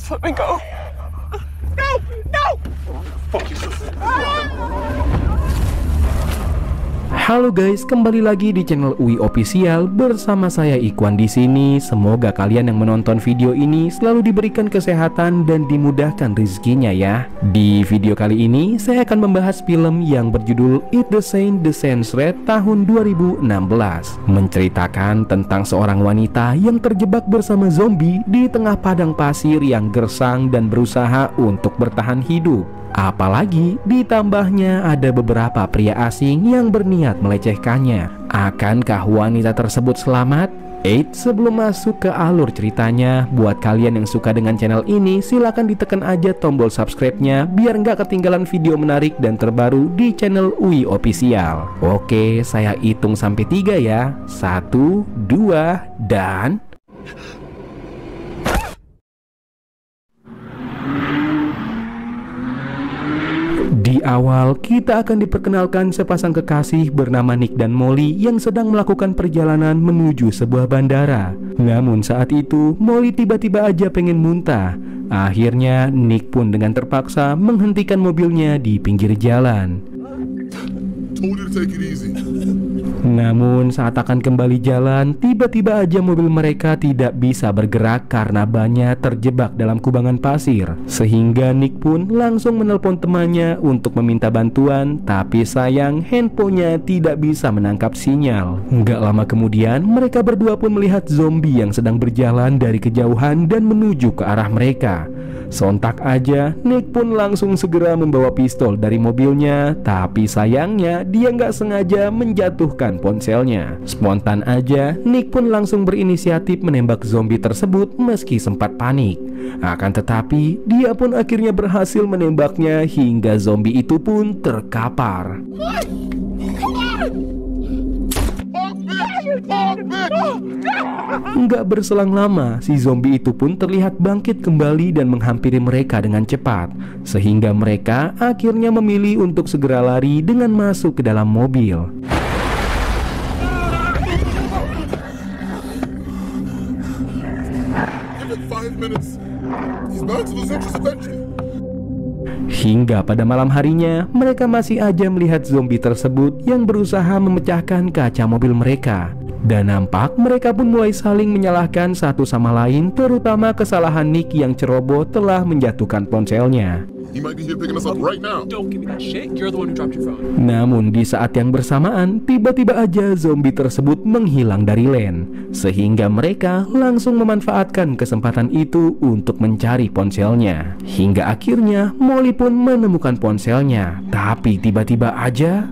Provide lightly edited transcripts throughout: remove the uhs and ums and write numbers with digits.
Just let me go. No! No! Fuck you, sister. Halo guys, kembali lagi di channel UI Official bersama saya Ikhwan di sini. Semoga kalian yang menonton video ini selalu diberikan kesehatan dan dimudahkan rezekinya ya. Di video kali ini saya akan membahas film yang berjudul It the Saint, The Saints Red tahun 2016, menceritakan tentang seorang wanita yang terjebak bersama zombie di tengah padang pasir yang gersang dan berusaha untuk bertahan hidup. Apalagi ditambahnya ada beberapa pria asing yang berniat melecehkannya. Akankah wanita tersebut selamat? Sebelum masuk ke alur ceritanya, buat kalian yang suka dengan channel ini, silahkan ditekan aja tombol subscribe-nya biar nggak ketinggalan video menarik dan terbaru di channel UI Official. Oke, saya hitung sampai 3 ya. 1, 2, dan... Di awal, kita akan diperkenalkan sepasang kekasih bernama Nick dan Molly yang sedang melakukan perjalanan menuju sebuah bandara. Namun saat itu, Molly tiba-tiba aja pengen muntah. Akhirnya, Nick pun dengan terpaksa menghentikan mobilnya di pinggir jalan. Namun saat akan kembali jalan, tiba-tiba aja mobil mereka tidak bisa bergerak karena bannya terjebak dalam kubangan pasir. Sehingga Nick pun langsung menelpon temannya untuk meminta bantuan, tapi sayang handphonenya tidak bisa menangkap sinyal. Nggak lama kemudian, mereka berdua pun melihat zombie yang sedang berjalan dari kejauhan dan menuju ke arah mereka. Sontak aja, Nick pun langsung segera membawa pistol dari mobilnya, tapi sayangnya dia nggak sengaja menjatuhkan ponselnya. Spontan aja, Nick pun langsung berinisiatif menembak zombie tersebut meski sempat panik. Akan tetapi, dia pun akhirnya berhasil menembaknya hingga zombie itu pun terkapar. Nggak berselang lama, si zombie itu pun terlihat bangkit kembali dan menghampiri mereka dengan cepat, sehingga mereka akhirnya memilih untuk segera lari dengan masuk ke dalam mobil. Hingga pada malam harinya, mereka masih aja melihat zombie tersebut yang berusaha memecahkan kaca mobil mereka. Dan nampak mereka pun mulai saling menyalahkan satu sama lain, terutama kesalahan Nick yang ceroboh telah menjatuhkan ponselnya. Namun di saat yang bersamaan, tiba-tiba aja zombie tersebut menghilang dari land, sehingga mereka langsung memanfaatkan kesempatan itu untuk mencari ponselnya. Hingga akhirnya Molly pun menemukan ponselnya, tapi tiba-tiba aja...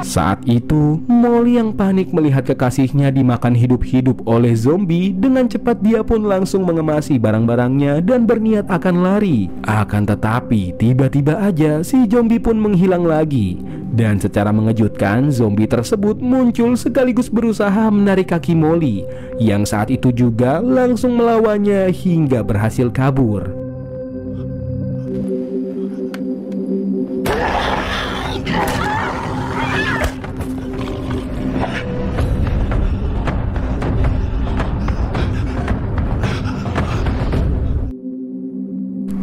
Saat itu, Molly yang panik melihat kekasihnya dimakan hidup-hidup oleh zombie. Dengan cepat dia pun langsung mengemasi barang-barangnya dan berniat akan lari. Akan tetapi, tiba-tiba aja si zombie pun menghilang lagi. Dan secara mengejutkan, zombie tersebut muncul sekaligus berusaha menarik kaki Molly, yang saat itu juga langsung melawannya hingga berhasil kabur.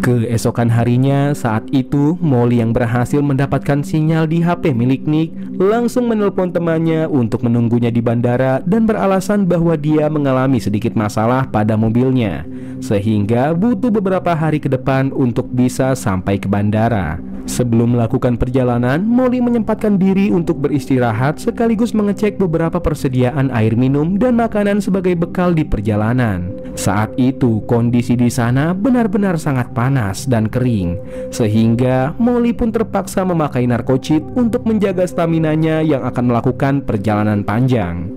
Keesokan harinya, saat itu Molly yang berhasil mendapatkan sinyal di HP milik Nick langsung menelpon temannya untuk menunggunya di bandara dan beralasan bahwa dia mengalami sedikit masalah pada mobilnya, sehingga butuh beberapa hari ke depan untuk bisa sampai ke bandara. Sebelum melakukan perjalanan, Molly menyempatkan diri untuk beristirahat sekaligus mengecek beberapa persediaan air minum dan makanan sebagai bekal di perjalanan. Saat itu kondisi di sana benar-benar sangat panas dan kering, sehingga Molly pun terpaksa memakai narkotik untuk menjaga staminanya yang akan melakukan perjalanan panjang.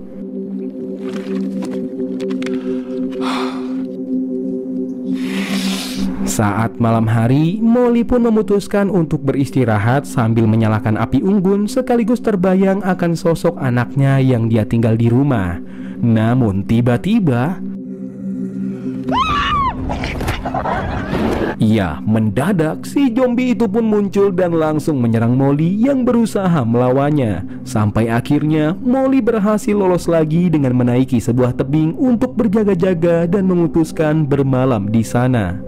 Saat malam hari, Molly pun memutuskan untuk beristirahat sambil menyalakan api unggun sekaligus terbayang akan sosok anaknya yang dia tinggal di rumah. Namun tiba-tiba Ya, mendadak si zombie itu pun muncul dan langsung menyerang Molly yang berusaha melawannya. Sampai akhirnya Molly berhasil lolos lagi dengan menaiki sebuah tebing untuk berjaga-jaga dan memutuskan bermalam di sana.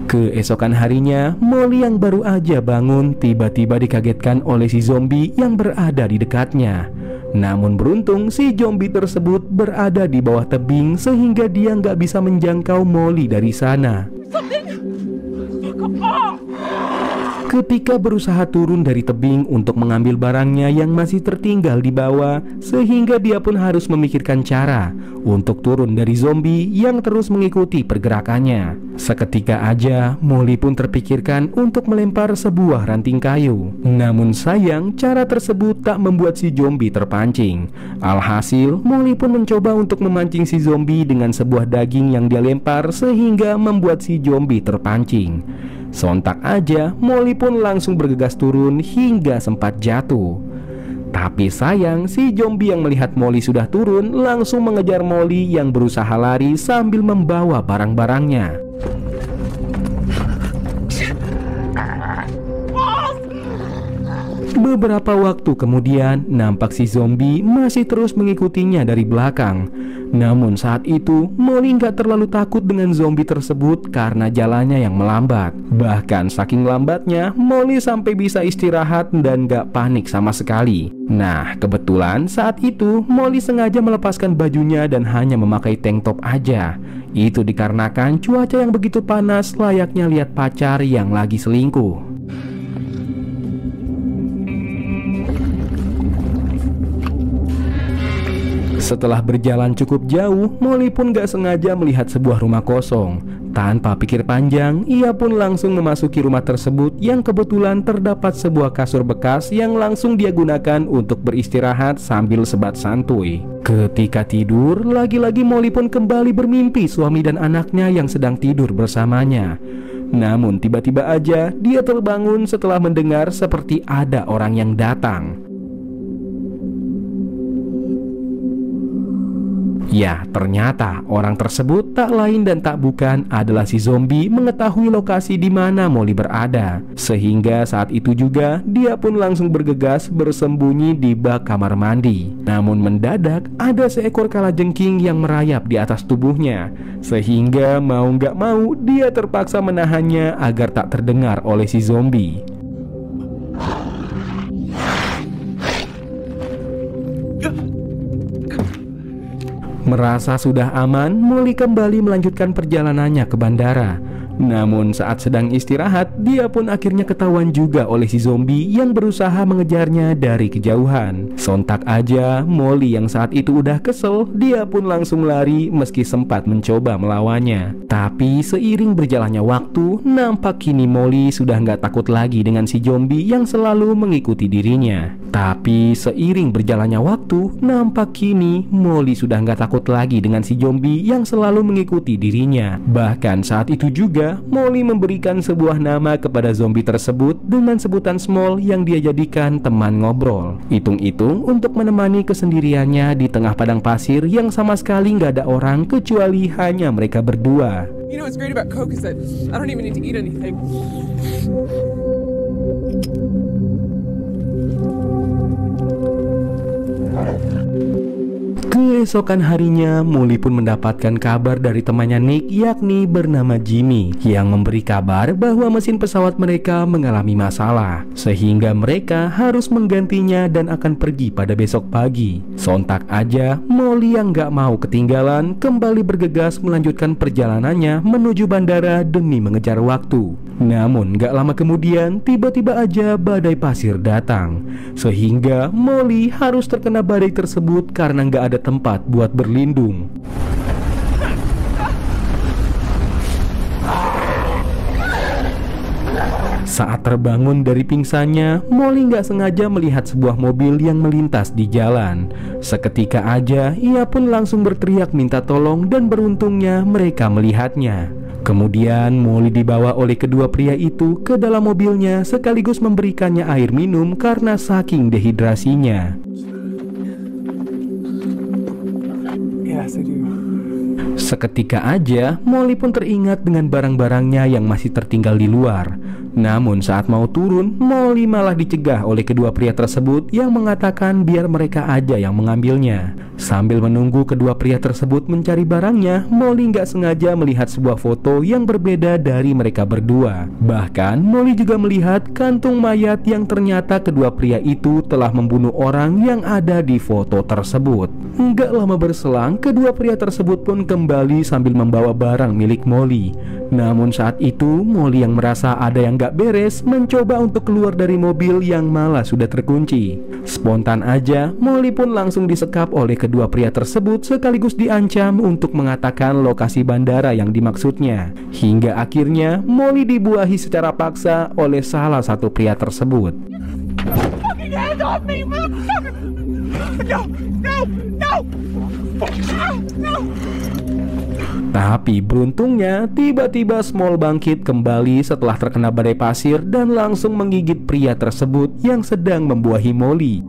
Keesokan harinya, Molly yang baru aja bangun tiba-tiba dikagetkan oleh si zombie yang berada di dekatnya. Namun beruntung si zombie tersebut berada di bawah tebing sehingga dia nggak bisa menjangkau Molly dari sana. Ketika berusaha turun dari tebing untuk mengambil barangnya yang masih tertinggal di bawah, sehingga dia pun harus memikirkan cara untuk turun dari zombie yang terus mengikuti pergerakannya. Seketika aja Molly pun terpikirkan untuk melempar sebuah ranting kayu. Namun sayang, cara tersebut tak membuat si zombie terpancing. Alhasil Molly pun mencoba untuk memancing si zombie dengan sebuah daging yang dia lempar sehingga membuat si zombie terpancing. Sontak aja Molly pun langsung bergegas turun hingga sempat jatuh. Tapi sayang, si zombie yang melihat Molly sudah turun langsung mengejar Molly yang berusaha lari sambil membawa barang-barangnya. Beberapa waktu kemudian, nampak si zombie masih terus mengikutinya dari belakang. Namun saat itu, Molly nggak terlalu takut dengan zombie tersebut karena jalannya yang melambat. Bahkan saking lambatnya, Molly sampai bisa istirahat dan nggak panik sama sekali. Nah, kebetulan saat itu Molly sengaja melepaskan bajunya dan hanya memakai tank top aja. Itu dikarenakan cuaca yang begitu panas layaknya lihat pacar yang lagi selingkuh. Setelah berjalan cukup jauh, Molly pun gak sengaja melihat sebuah rumah kosong. Tanpa pikir panjang, ia pun langsung memasuki rumah tersebut yang kebetulan terdapat sebuah kasur bekas yang langsung dia gunakan untuk beristirahat sambil sebat santuy. Ketika tidur, lagi-lagi Molly pun kembali bermimpi suami dan anaknya yang sedang tidur bersamanya. Namun tiba-tiba aja dia terbangun setelah mendengar seperti ada orang yang datang. Ya, ternyata orang tersebut tak lain dan tak bukan adalah si zombie mengetahui lokasi di mana Molly berada. Sehingga saat itu juga dia pun langsung bergegas bersembunyi di bak kamar mandi. Namun mendadak ada seekor kalajengking yang merayap di atas tubuhnya. Sehingga mau nggak mau dia terpaksa menahannya agar tak terdengar oleh si zombie. Merasa sudah aman, Molly kembali melanjutkan perjalanannya ke bandara. Namun saat sedang istirahat, dia pun akhirnya ketahuan juga oleh si zombie yang berusaha mengejarnya dari kejauhan. Sontak aja, Molly yang saat itu udah kesel, dia pun langsung lari meski sempat mencoba melawannya. Tapi seiring berjalannya waktu, nampak kini Molly sudah nggak takut lagi dengan si zombie yang selalu mengikuti dirinya. Tapi seiring berjalannya waktu, nampak kini Molly sudah nggak takut lagi dengan si zombie yang selalu mengikuti dirinya. Bahkan saat itu juga Molly memberikan sebuah nama kepada zombie tersebut dengan sebutan Small yang dia jadikan teman ngobrol. Hitung-hitung untuk menemani kesendiriannya di tengah padang pasir yang sama sekali nggak ada orang kecuali hanya mereka berdua. You know what's great about Coke is that I don't even need to eat anything. Keesokan harinya, Molly pun mendapatkan kabar dari temannya Nick yakni bernama Jimmy yang memberi kabar bahwa mesin pesawat mereka mengalami masalah sehingga mereka harus menggantinya dan akan pergi pada besok pagi. Sontak aja, Molly yang gak mau ketinggalan kembali bergegas melanjutkan perjalanannya menuju bandara demi mengejar waktu. Namun gak lama kemudian tiba-tiba aja badai pasir datang sehingga Molly harus terkena badai tersebut karena gak ada tempat buat berlindung. Saat terbangun dari pingsannya, Molly nggak sengaja melihat sebuah mobil yang melintas di jalan. Seketika aja, ia pun langsung berteriak minta tolong dan beruntungnya mereka melihatnya. Kemudian Molly dibawa oleh kedua pria itu ke dalam mobilnya sekaligus memberikannya air minum karena saking dehidrasinya. Seketika aja, Molly pun teringat dengan barang-barangnya yang masih tertinggal di luar. Namun saat mau turun, Molly malah dicegah oleh kedua pria tersebut yang mengatakan biar mereka aja yang mengambilnya. Sambil menunggu kedua pria tersebut mencari barangnya, Molly nggak sengaja melihat sebuah foto yang berbeda dari mereka berdua. Bahkan, Molly juga melihat kantung mayat yang ternyata kedua pria itu telah membunuh orang yang ada di foto tersebut. Nggak lama berselang, kedua pria tersebut pun kembali sambil membawa barang milik Molly. Namun saat itu, Molly yang merasa ada yang gak beres mencoba untuk keluar dari mobil yang malah sudah terkunci. Spontan aja, Molly pun langsung disekap oleh kedua pria tersebut sekaligus diancam untuk mengatakan lokasi bandara yang dimaksudnya. Hingga akhirnya, Molly dibuahi secara paksa oleh salah satu pria tersebut. Fucking hands off me, motherfucker! No, no, no! No! Tapi beruntungnya, tiba-tiba Small bangkit kembali setelah terkena badai pasir dan langsung menggigit pria tersebut yang sedang membuahi Molly.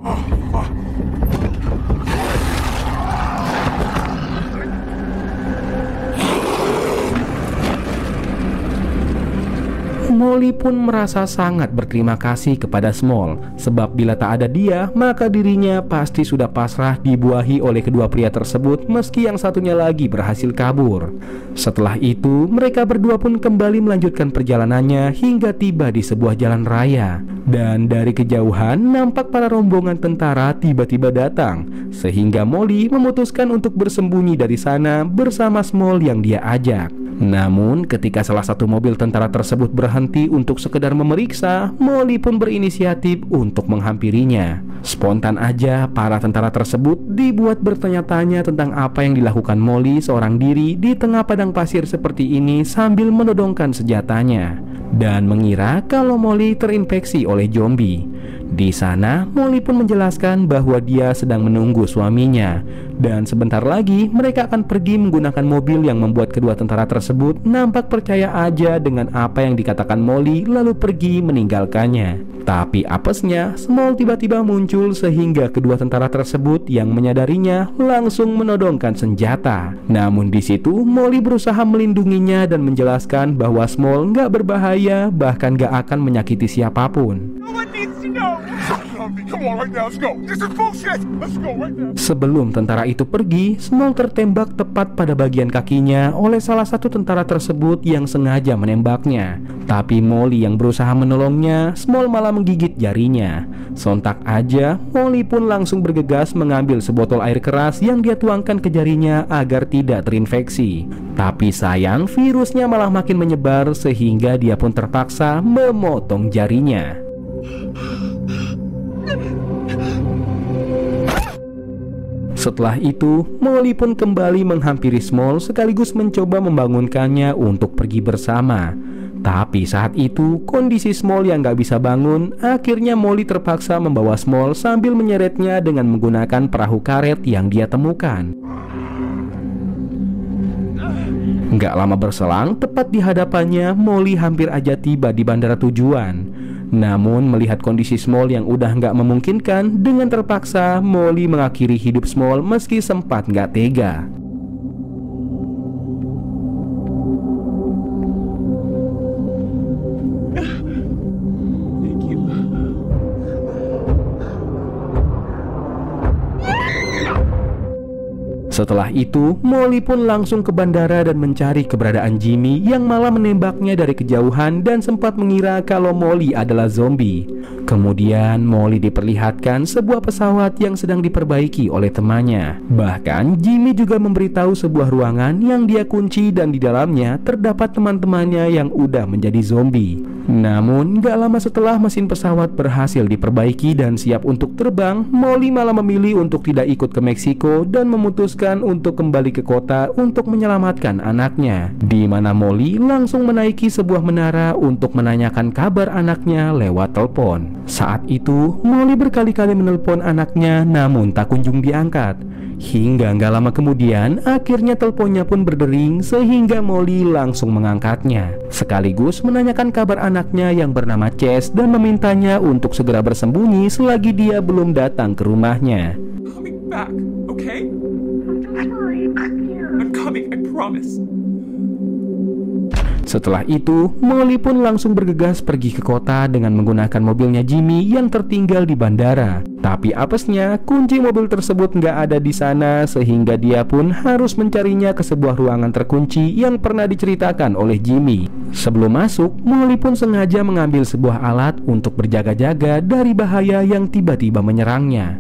Molly pun merasa sangat berterima kasih kepada Small, sebab bila tak ada dia, maka dirinya pasti sudah pasrah dibuahi oleh kedua pria tersebut meski yang satunya lagi berhasil kabur. Setelah itu, mereka berdua pun kembali melanjutkan perjalanannya hingga tiba di sebuah jalan raya. Dan dari kejauhan, nampak para rombongan tentara tiba-tiba datang, sehingga Molly memutuskan untuk bersembunyi dari sana bersama Small yang dia ajak. Namun ketika salah satu mobil tentara tersebut berhenti untuk sekedar memeriksa, Molly pun berinisiatif untuk menghampirinya. Spontan aja para tentara tersebut dibuat bertanya-tanya tentang apa yang dilakukan Molly seorang diri di tengah padang pasir seperti ini sambil menodongkan senjatanya dan mengira kalau Molly terinfeksi oleh zombie. Di sana, Molly pun menjelaskan bahwa dia sedang menunggu suaminya dan sebentar lagi mereka akan pergi menggunakan mobil yang membuat kedua tentara tersebut nampak percaya aja dengan apa yang dikatakan Molly lalu pergi meninggalkannya. Tapi apesnya, Small tiba-tiba muncul sehingga kedua tentara tersebut yang menyadarinya langsung menodongkan senjata. Namun di situ, Molly berusaha melindunginya dan menjelaskan bahwa Small nggak berbahaya bahkan nggak akan menyakiti siapapun. No one needs to know! Come on, right now, let's go! This is bullshit! Let's go right now! Sebelum tentara itu pergi, Small tertembak tepat pada bagian kakinya oleh salah satu tentara tersebut yang sengaja menembaknya. Tapi Molly yang berusaha menolongnya, Small malah menggigit jarinya. Sontak aja, Molly pun langsung bergegas mengambil sebotol air keras yang dia tuangkan ke jarinya agar tidak terinfeksi. Tapi sayang, virusnya malah makin menyebar sehingga dia pun terpaksa memotong jarinya. Setelah itu, Molly pun kembali menghampiri Small sekaligus mencoba membangunkannya untuk pergi bersama. Tapi saat itu, kondisi Small yang gak bisa bangun, akhirnya Molly terpaksa membawa Small sambil menyeretnya dengan menggunakan perahu karet yang dia temukan. Gak lama berselang, tepat di hadapannya, Molly hampir aja tiba di bandara tujuan. Namun melihat kondisi Small yang udah nggak memungkinkan, dengan terpaksa Molly mengakhiri hidup Small meski sempat nggak tega. Setelah itu, Molly pun langsung ke bandara dan mencari keberadaan Jimmy yang malah menembaknya dari kejauhan dan sempat mengira kalau Molly adalah zombie. Kemudian Molly diperlihatkan sebuah pesawat yang sedang diperbaiki oleh temannya. Bahkan Jimmy juga memberitahu sebuah ruangan yang dia kunci dan di dalamnya terdapat teman-temannya yang udah menjadi zombie. Namun gak lama setelah mesin pesawat berhasil diperbaiki dan siap untuk terbang, Molly malah memilih untuk tidak ikut ke Meksiko dan memutuskan untuk kembali ke kota untuk menyelamatkan anaknya. Di mana Molly langsung menaiki sebuah menara untuk menanyakan kabar anaknya lewat telepon. Saat itu, Molly berkali-kali menelpon anaknya namun tak kunjung diangkat. Hingga gak lama kemudian, akhirnya teleponnya pun berdering sehingga Molly langsung mengangkatnya. Sekaligus menanyakan kabar anaknya yang bernama Chase dan memintanya untuk segera bersembunyi selagi dia belum datang ke rumahnya. Coming back, okay? I'm coming, I promise. Setelah itu, Molly pun langsung bergegas pergi ke kota dengan menggunakan mobilnya Jimmy yang tertinggal di bandara. Tapi apesnya, kunci mobil tersebut nggak ada di sana sehingga dia pun harus mencarinya ke sebuah ruangan terkunci yang pernah diceritakan oleh Jimmy. Sebelum masuk, Molly pun sengaja mengambil sebuah alat untuk berjaga-jaga dari bahaya yang tiba-tiba menyerangnya.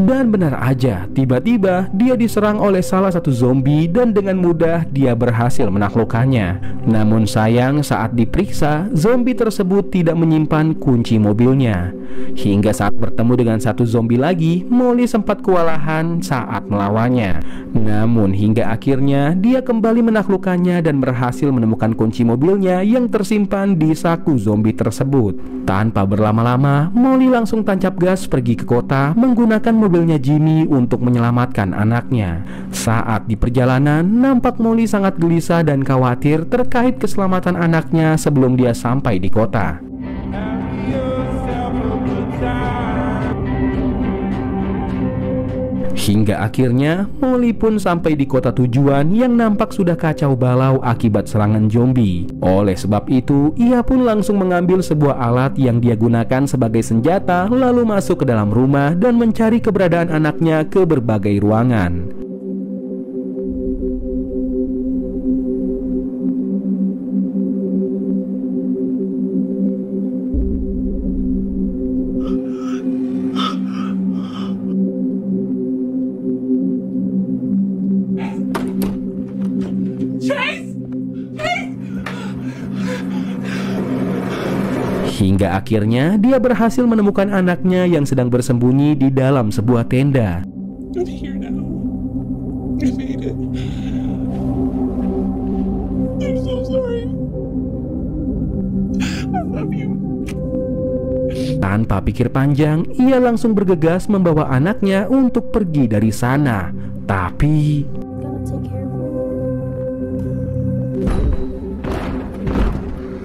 Dan benar aja, tiba-tiba dia diserang oleh salah satu zombie dan dengan mudah dia berhasil menaklukkannya. Namun sayang saat diperiksa, zombie tersebut tidak menyimpan kunci mobilnya. Hingga saat bertemu dengan satu zombie lagi, Molly sempat kewalahan saat melawannya. Namun hingga akhirnya dia kembali menaklukkannya dan berhasil menemukan kunci mobilnya yang tersimpan di saku zombie tersebut. Tanpa berlama-lama, Molly langsung tancap gas pergi ke kota menggunakan mobilnya Jimmy untuk menyelamatkan anaknya. Saat di perjalanan, nampak Molly sangat gelisah dan khawatir terkait keselamatan anaknya sebelum dia sampai di kota. Hingga akhirnya Molly pun sampai di kota tujuan yang nampak sudah kacau balau akibat serangan zombie. Oleh sebab itu, ia pun langsung mengambil sebuah alat yang dia gunakan sebagai senjata lalu masuk ke dalam rumah dan mencari keberadaan anaknya ke berbagai ruangan. Hingga akhirnya dia berhasil menemukan anaknya yang sedang bersembunyi di dalam sebuah tenda. I'm here now. I made it. I'm so sorry. I love you. Tanpa pikir panjang, ia langsung bergegas membawa anaknya untuk pergi dari sana. Tapi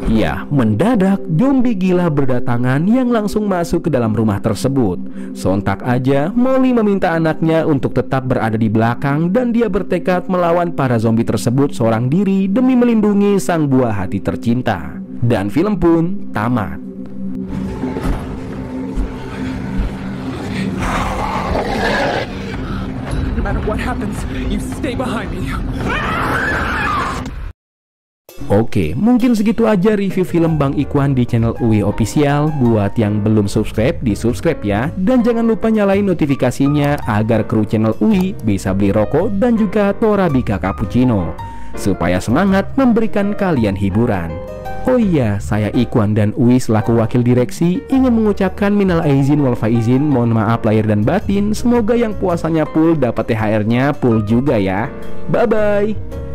ya, mendadak zombie gila berdatangan yang langsung masuk ke dalam rumah tersebut. Sontak aja Molly meminta anaknya untuk tetap berada di belakang dan dia bertekad melawan para zombie tersebut seorang diri demi melindungi sang buah hati tercinta. Dan film pun tamat. No matter what happens, you stay behind me. Oke, mungkin segitu aja review film Bang Ikhwan di channel UI Official. Buat yang belum subscribe, di subscribe ya. Dan jangan lupa nyalain notifikasinya agar kru channel UI bisa beli rokok dan juga Torabika Cappuccino, supaya semangat memberikan kalian hiburan. Oh iya, saya Ikhwan dan UI selaku wakil direksi ingin mengucapkan minal aizin wal faizin, mohon maaf lahir dan batin. Semoga yang puasanya full dapat THR-nya full juga ya. Bye-bye.